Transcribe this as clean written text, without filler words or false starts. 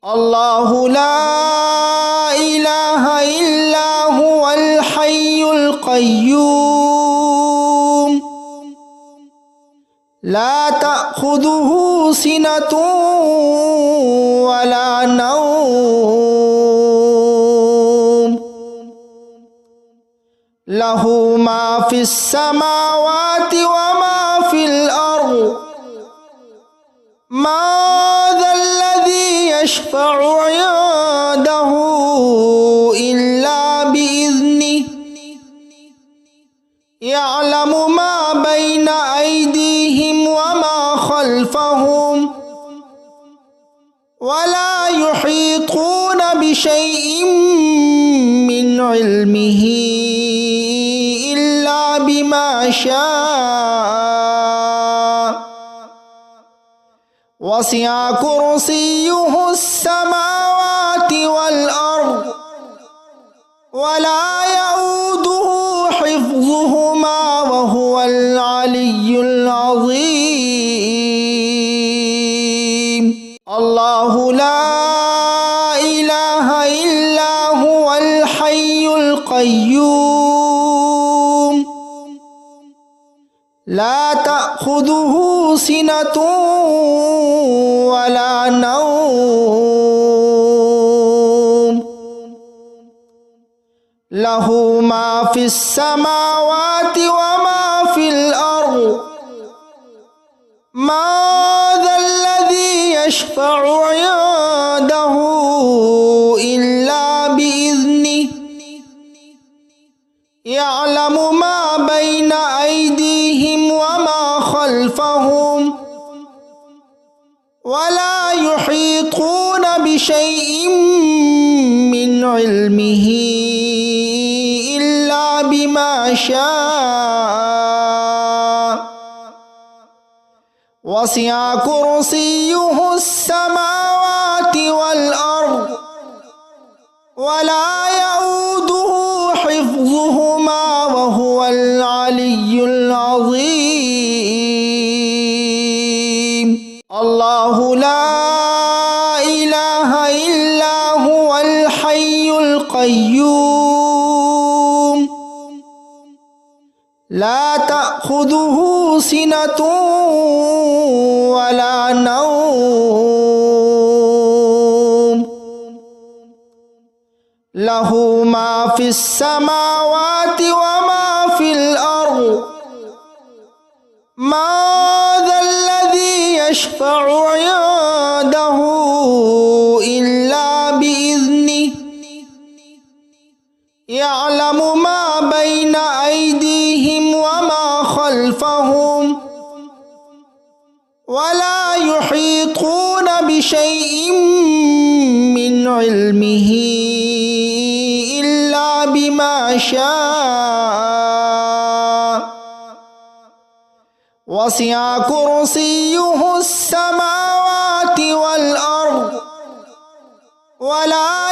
الله لا إله إلا هو الحي القيوم لا تأخذه سنة ولا نوم له ما في السماوات وما في الأرض ما ذا الذي يشفع عنده إلا بإذنه يعلم ما بين أيديهم وما خلفهم ولا يحيطون بشيء من علمه إلا بما شاء وسع كرسيه السماوات والأرض ولا يؤوده حفظهما وهو العلي العظيم الله لا إله إلا هو الحي القيوم لا تأخذه سنة ولا نوم له ما في السماوات وما في الأرض ما ذا الذي يشفع عنده إلا بإذنه يعلم ما بين أيديهم وما خلفهم ولا يحيطون بشيء من علمه إلا بما شاء وسع كرسيه السماوات والأرض ولا يؤوده حفظهما وهو العلي العظيم الله لا إله إلا هو الحي القيوم لا تأخذه سنة ولا نوم له ما في السماوات وما في الأرض ما ذا الذي يشفع عنده إلا بإذنه يعلم ما بين أيديهم وما خلفهم ولا يحيطون بشيء من علمه إلا بما شاء وسع كرسيه السماوات والأرض ولا